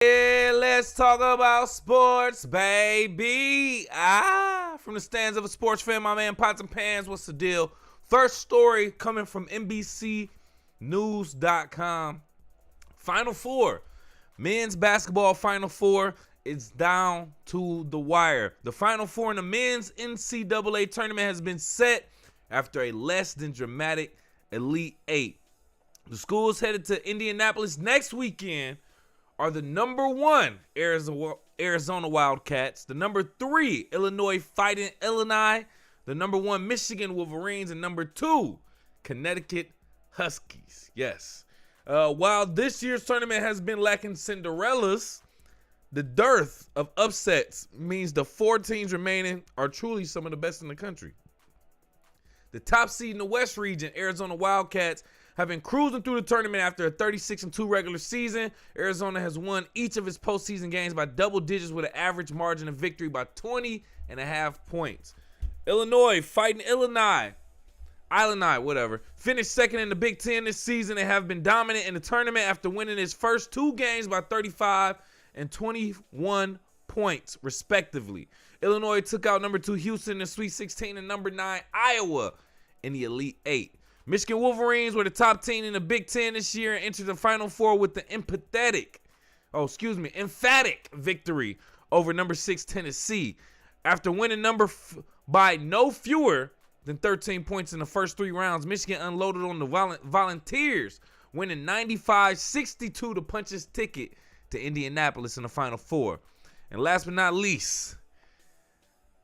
Yeah, let's talk about sports, baby. From the stands of a sports fan, my man Pots and Pans, what's the deal? First story coming from NBCnews.com. Final Four. Men's basketball Final Four is down to the wire. The Final Four in the men's NCAA tournament has been set after a less than dramatic Elite Eight. The schools headed to Indianapolis next weekend are the number 1 Arizona Wildcats, the number 3 Illinois Fighting Illini, the number 1 Michigan Wolverines, and number 2 Connecticut Huskies. Yes. While this year's tournament has been lacking Cinderellas, the dearth of upsets means the 4 teams remaining are truly some of the best in the country. The top seed in the West region, Arizona Wildcats, have been cruising through the tournament after a 36-2 regular season. Arizona has won each of its postseason games by double digits with an average margin of victory by 20.5 points. Illinois Fighting Illini, finished second in the Big Ten this season and have been dominant in the tournament after winning its first 2 games by 35 and 21 points, respectively. Illinois took out number 2 Houston in the Sweet 16 and number 9 Iowa in the Elite Eight. Michigan Wolverines were the top team in the Big Ten this year and entered the Final Four with the emphatic victory over number 6 Tennessee. After winning by no fewer than 13 points in the first 3 rounds, Michigan unloaded on the Volunteers, winning 95-62 to punch its ticket to Indianapolis in the Final Four. And last but not least,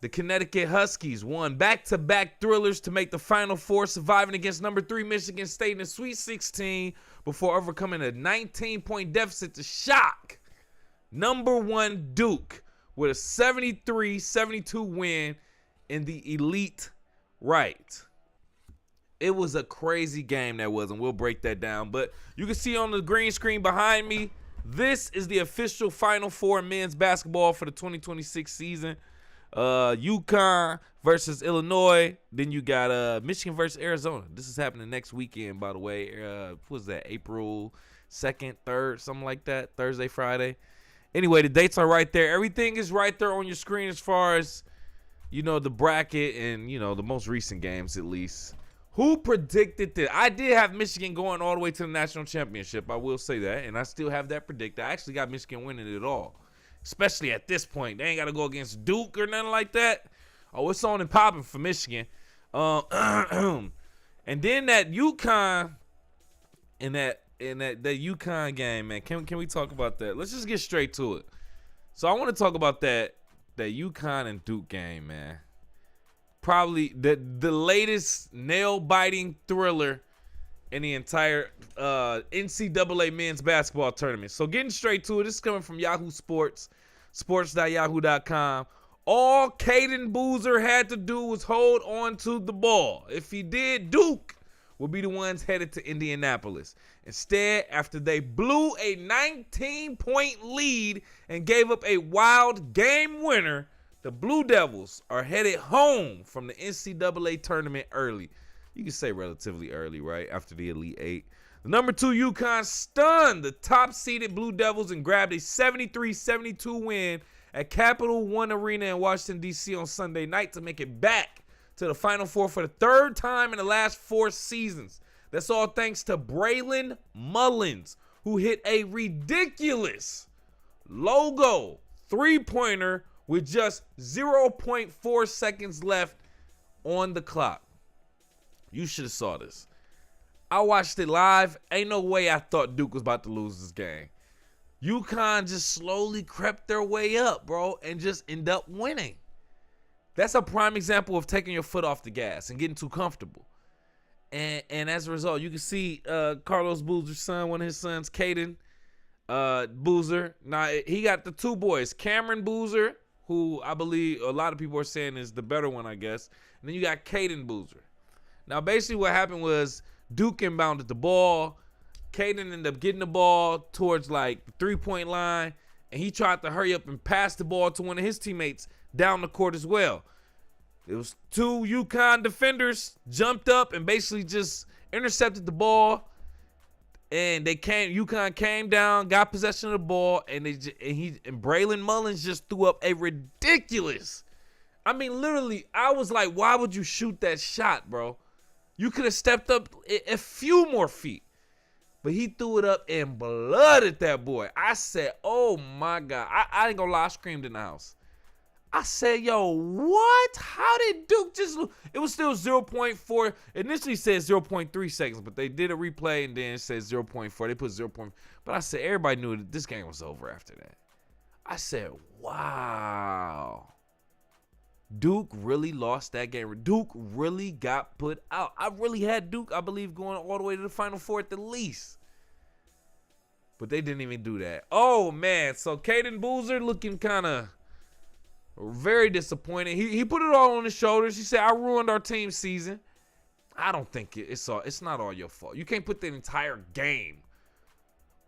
the Connecticut Huskies won back-to-back thrillers to make the Final Four, surviving against number 3 Michigan State in the Sweet 16 before overcoming a 19-point deficit to shock number 1 Duke with a 73-72 win in the Elite Right. It was a crazy game that was, and we'll break that down. But you can see on the green screen behind me, this is the official Final Four in men's basketball for the 2026 season. UConn versus Illinois. Then you got Michigan versus Arizona. This is happening next weekend, by the way. What was that? April 2nd, 3rd, something like that. Thursday, Friday. Anyway, the dates are right there. Everything is right there on your screen as far as, the bracket and, the most recent games at least. Who predicted that? I did have Michigan going all the way to the national championship. I will say that. And I still have that predicted. I actually got Michigan winning it all. Especially at this point. They ain't got to go against Duke or nothing like that. Oh, it's on and popping for Michigan. And then that UConn and that UConn game, man. Can we talk about that? Let's just get straight to it. So I want to talk about that UConn and Duke game, man. Probably the latest nail-biting thriller in the entire NCAA men's basketball tournament. So getting straight to it, this is coming from Yahoo Sports, sports.yahoo.com. All Caden Boozer had to do was hold on to the ball. If he did, Duke would be the ones headed to Indianapolis. Instead, after they blew a 19-point lead and gave up a wild game winner, the Blue Devils are headed home from the NCAA tournament early. You can say relatively early, right? After the Elite Eight. The number 2 UConn stunned the top-seeded Blue Devils and grabbed a 73-72 win at Capital One Arena in Washington, D.C. on Sunday night to make it back to the Final Four for the 3rd time in the last 4 seasons. That's all thanks to Braylon Mullins, who hit a ridiculous logo 3-pointer with just 0.4 seconds left on the clock. You should have saw this. I watched it live. Ain't no way I thought Duke was about to lose this game. UConn just slowly crept their way up, bro, and just end up winning. That's a prime example of taking your foot off the gas and getting too comfortable. And as a result, you can see Carlos Boozer's son, one of his sons, Caden Boozer. Now, he got the 2 boys, Cameron Boozer, who I believe a lot of people are saying is the better one, I guess. And then you got Caden Boozer. Now, basically what happened was Duke inbounded the ball. Caden ended up getting the ball towards, the 3-point line, and he tried to hurry up and pass the ball to one of his teammates down the court as well. It was 2 UConn defenders jumped up and basically just intercepted the ball And UConn came down, got possession of the ball, and Braylon Mullins just threw up a ridiculous. I mean, literally, I was like, why would you shoot that shot, bro? You could have stepped up a few more feet. But he threw it up and blooded that boy. I said, oh, my God. I ain't gonna lie, I screamed in the house. I said, yo, what? How did Duke just lose? It was still 0.4. Initially said 0.3 seconds, but they did a replay and then it said 0.4. They put 0. But I said, everybody knew that this game was over after that. I said, wow. Duke really lost that game. Duke really got put out. I really had Duke, I believe, going all the way to the Final Four at the least. But they didn't even do that. Oh, man. So, Caden Boozer looking kind of very disappointed. He put it all on his shoulders. He said, I ruined our team season. I don't think it's not all your fault. You can't put the entire game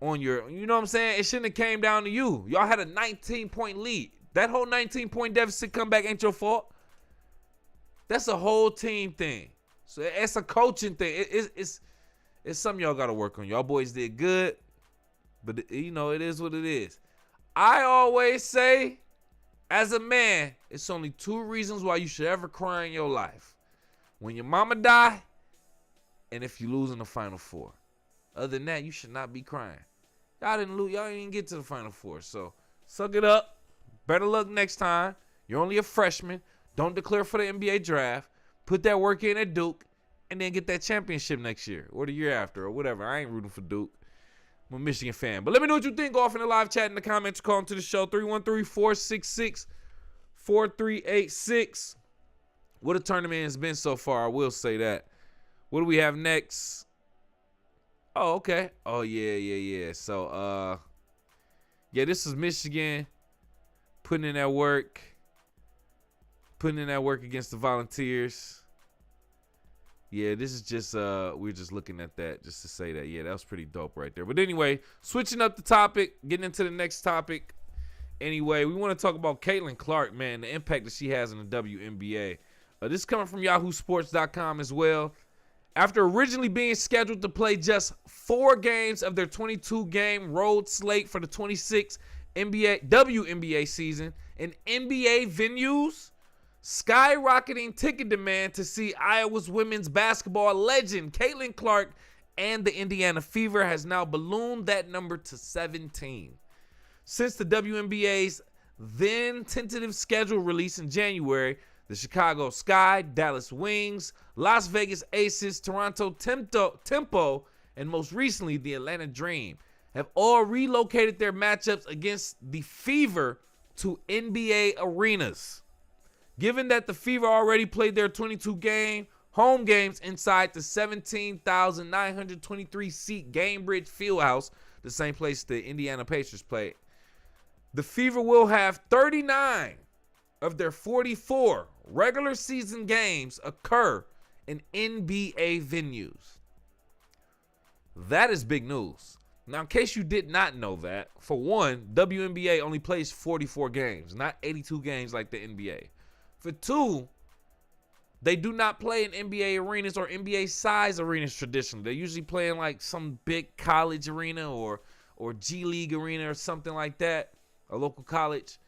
on your, you know what I'm saying? It shouldn't have came down to you. Y'all had a 19-point lead. That whole 19-point deficit comeback ain't your fault. That's a whole team thing. So it's a coaching thing. It's something y'all got to work on. Y'all boys did good, but it is what it is. I always say, as a man, it's only 2 reasons why you should ever cry in your life. When your mama die, and if you lose in the Final Four. Other than that, you should not be crying. Y'all didn't lose. Y'all didn't get to the Final Four. So suck it up. Better luck next time. You're only a freshman. Don't declare for the NBA draft. Put that work in at Duke, and then get that championship next year or the year after or whatever. I ain't rooting for Duke. I'm a Michigan fan. But let me know what you think off in the live chat in the comments. Call into the show, 313-466-4386. What a tournament has been so far, I will say that. What do we have next? Oh, okay. Oh, yeah. So, this is Michigan putting in that work against the Volunteers. Yeah, this is just, we're just looking at that just to say that. Yeah, that was pretty dope right there. But anyway, switching up the topic, getting into the next topic. Anyway, we want to talk about Caitlin Clark, man, the impact that she has in the WNBA. This is coming from YahooSports.com as well. After originally being scheduled to play just 4 games of their 22-game road slate for the 26 WNBA season in NBA venues, skyrocketing ticket demand to see Iowa's women's basketball legend Caitlin Clark and the Indiana Fever has now ballooned that number to 17. Since the WNBA's then tentative schedule release in January, the Chicago Sky, Dallas Wings, Las Vegas Aces, Toronto Tempo, and most recently the Atlanta Dream have all relocated their matchups against the Fever to NBA arenas. Given that the Fever already played their 22-game home games inside the 17,923-seat Gainbridge Fieldhouse, the same place the Indiana Pacers played, the Fever will have 39 of their 44 regular season games occur in NBA venues. That is big news. Now, in case you did not know that, for one, WNBA only plays 44 games, not 82 games like the NBA. For 2, they do not play in NBA arenas or NBA size arenas traditionally. They usually play in like some big college arena or G League arena or something like that, a local college.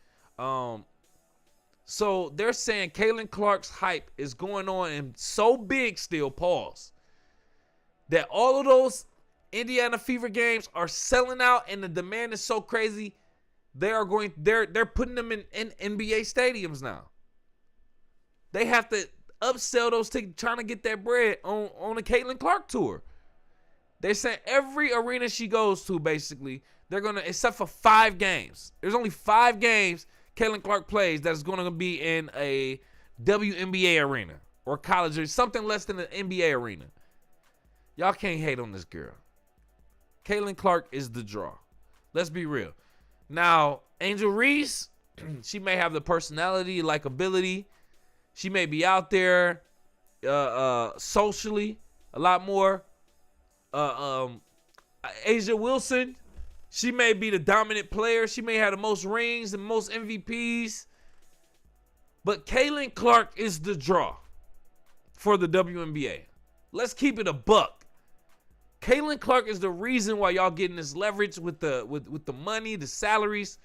So they're saying Caitlin Clark's hype is going on and so big still, pause, that all of those Indiana Fever games are selling out and the demand is so crazy, they're putting them in NBA stadiums now. They have to upsell those tickets, trying to get that bread on the Caitlin Clark tour. They're saying every arena she goes to, basically, they're going to, except for 5 games. There's only 5 games Caitlin Clark plays that is going to be in a WNBA arena or college or something less than an NBA arena. Y'all can't hate on this girl. Caitlin Clark is the draw. Let's be real. Now, Angel Reese, she may have the personality, likability. She may be out there socially a lot more. Asia Wilson, she may be the dominant player. She may have the most rings and most MVPs. But Caitlin Clark is the draw for the WNBA. Let's keep it a buck. Caitlin Clark is the reason why y'all getting this leverage with the money, the salaries.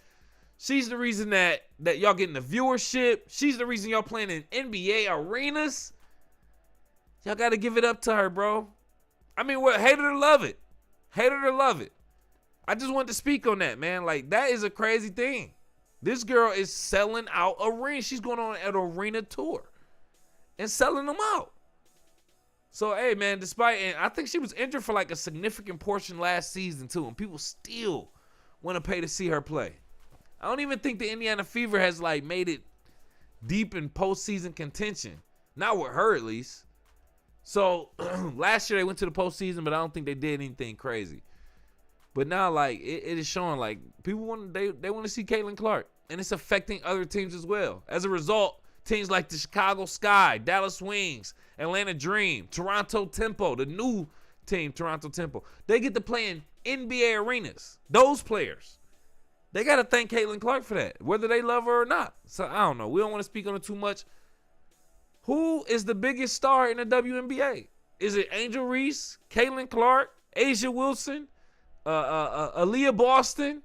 She's the reason that y'all getting the viewership. She's the reason y'all playing in NBA arenas. Y'all got to give it up to her, bro. I mean, what? Hate it or love it. Hate it or love it. I just wanted to speak on that, man. Like, that is a crazy thing. This girl is selling out arenas. She's going on an arena tour and selling them out. So, hey, man, and I think she was injured for like a significant portion last season, too, and people still want to pay to see her play. I don't even think the Indiana Fever has, like, made it deep in postseason contention. Not with her, at least. So, last year they went to the postseason, but I don't think they did anything crazy. But now, like, it is showing, like, people want to see Caitlin Clark, and it's affecting other teams as well. As a result, teams like the Chicago Sky, Dallas Wings, Atlanta Dream, Toronto Tempo, the new team, Toronto Tempo, they get to play in NBA arenas. Those players, they got to thank Caitlin Clark for that, whether they love her or not. So, I don't know. We don't want to speak on it too much. Who is the biggest star in the WNBA? Is it Angel Reese, Caitlin Clark, Asia Wilson, Aaliyah Boston?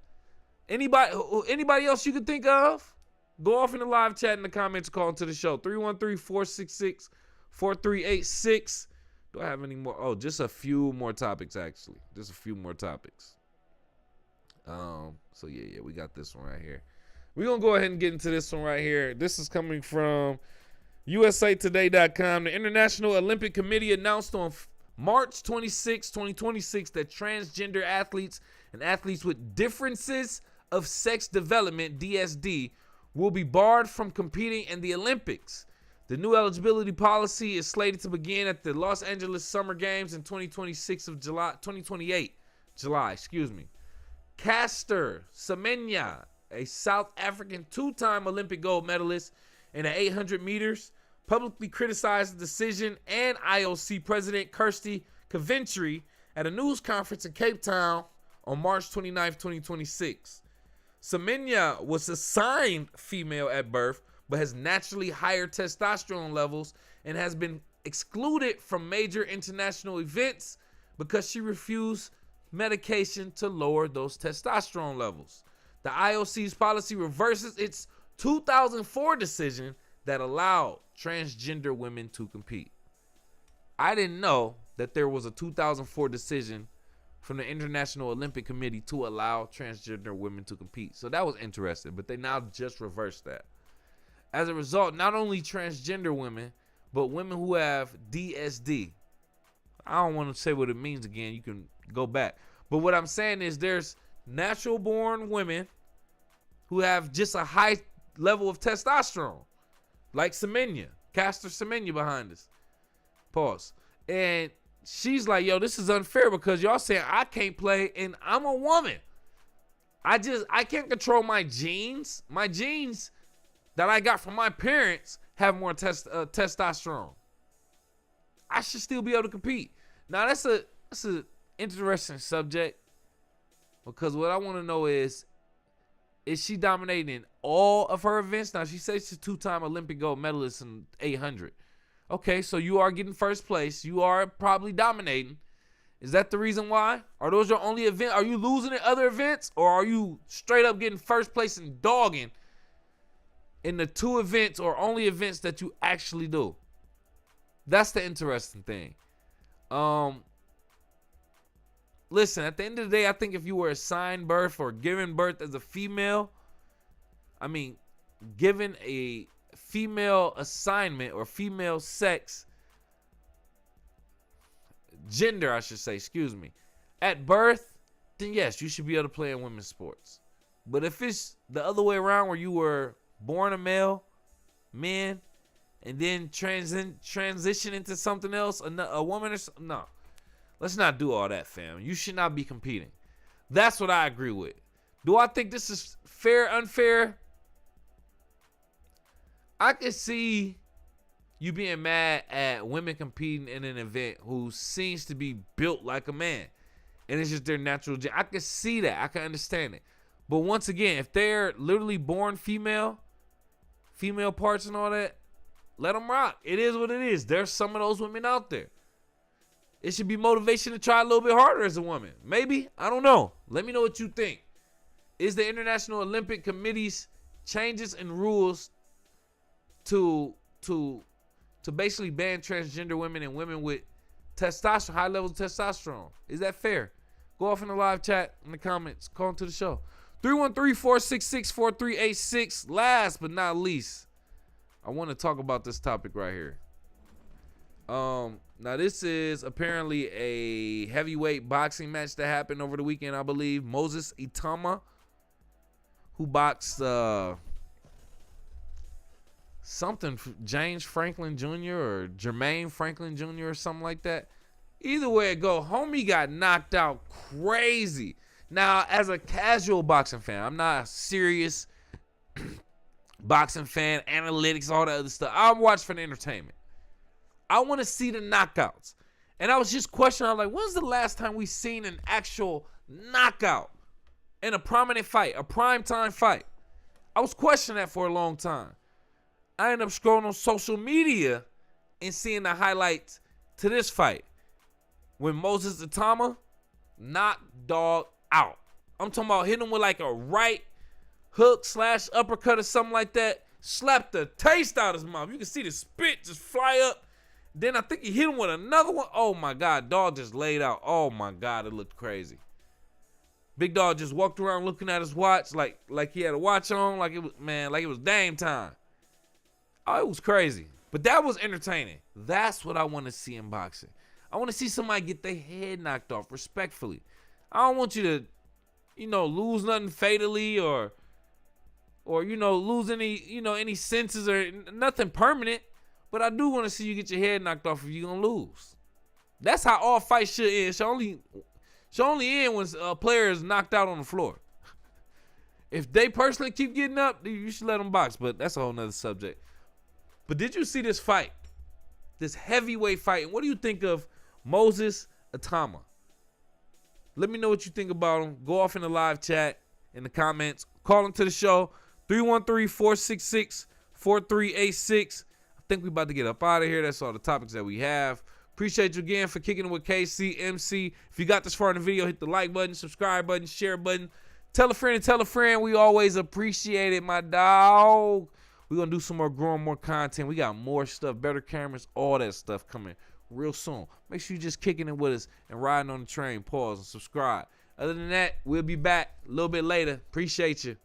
Anybody else you could think of? Go off in the live chat in the comments, call into the show. 313-466-4386. Do I have any more? Oh, just a few more topics, actually. Just a few more topics. So, yeah, we got this one right here. We're going to go ahead and get into this one right here. This is coming from USAtoday.com. The International Olympic Committee announced on March 26, 2026, that transgender athletes and athletes with differences of sex development, DSD, will be barred from competing in the Olympics. The new eligibility policy is slated to begin at the Los Angeles Summer Games in 2028 July. Caster Semenya, a South African two-time Olympic gold medalist in the 800 meters, publicly criticized the decision, and IOC President Kirsty Coventry at a news conference in Cape Town on March 29, 2026. Semenya was assigned female at birth, but has naturally higher testosterone levels and has been excluded from major international events because she refused medication to lower those testosterone levels. The IOC's policy reverses its 2004 decision that allowed transgender women to compete. I didn't know that there was a 2004 decision from the International Olympic Committee to allow transgender women to compete. So that was interesting, but they now just reversed that. As a result, not only transgender women, but women who have DSD. I don't want to say what it means again. You can go back. But what I'm saying is there's natural born women who have just a high level of testosterone. Like Semenya, Caster Semenya behind us. Pause. And she's like, yo, this is unfair because y'all saying I can't play and I'm a woman. I can't control my genes. My genes that I got from my parents have more testosterone. I should still be able to compete. Now that's a interesting subject because what I want to know is she dominating in all of her events? Now, she says she's a two-time Olympic gold medalist in 800. Okay, so you are getting first place. You are probably dominating. Is that the reason why? Are those your only event? Are you losing in other events? Or are you straight up getting first place and dogging in the two events or only events that you actually do? That's the interesting thing. Listen, at the end of the day, I think if you were assigned birth or given birth as a female, given a female assignment or female sex, gender, I should say, at birth, then yes, you should be able to play in women's sports. But if it's the other way around where you were born a male, man, and then transition into something else, a woman or something, no. Let's not do all that, fam. You should not be competing. That's what I agree with. Do I think this is fair, unfair? I can see you being mad at women competing in an event who seems to be built like a man. And it's just their natural gene. I can see that. I can understand it. But once again, if they're literally born female parts and all that, let them rock. It is what it is. There's some of those women out there. it should be motivation to try a little bit harder as a woman. Maybe. I don't know. Let me know what you think. Is the International Olympic Committee's changes and rules to basically ban transgender women and women with testosterone, high levels of testosterone, is that fair? Go off in the live chat in the comments. Call into the show. 313-466-4386. Last but not least, I want to talk about this topic right here. Now this is apparently a heavyweight boxing match that happened over the weekend, I believe. Moses Itama, who boxed something James Franklin Jr. or Jermaine Franklin Jr. or something like that. Either way it go, homie got knocked out crazy. Now, as a casual boxing fan, I'm not a serious boxing fan, analytics, all that other stuff. I watch for the entertainment. I want to see the knockouts. And I was just questioning, I'm like, when's the last time we seen an actual knockout in a prominent fight, a primetime fight? I was questioning that for a long time. I ended up scrolling on social media and seeing the highlights to this fight when Moses Itama knocked dog out. I'm talking about hitting him with like a right hook / uppercut or something like that. Slapped the taste out of his mouth. You can see the spit just fly up. Then I think he hit him with another one. Oh my God, dog just laid out. Oh my God, it looked crazy. Big dog just walked around looking at his watch like he had a watch on, like it was Dame time. Oh, it was crazy. But that was entertaining. That's what I want to see in boxing. I want to see somebody get their head knocked off respectfully. I don't want you to, lose nothing fatally or lose any senses or nothing permanent. But I do want to see you get your head knocked off if you're going to lose. That's how all fights should end. Should only end when a player is knocked out on the floor. If they personally keep getting up, you should let them box. But that's a whole nother subject. But did you see this fight? This heavyweight fight. And what do you think of Moses Itama? Let me know what you think about him. Go off in the live chat, in the comments. Call into the show. 313-466-4386. I think we about to get up out of here. That's all the topics that we have. Appreciate you again for kicking it with KC, MC. If you got this far in the video, hit the like button, subscribe button, share button. Tell a friend and tell a friend. We always appreciate it, my dog. We're going to do some more growing, more content. We got more stuff, better cameras, all that stuff coming real soon. Make sure you're just kicking it with us and riding on the train. Pause and subscribe. Other than that, we'll be back a little bit later. Appreciate you.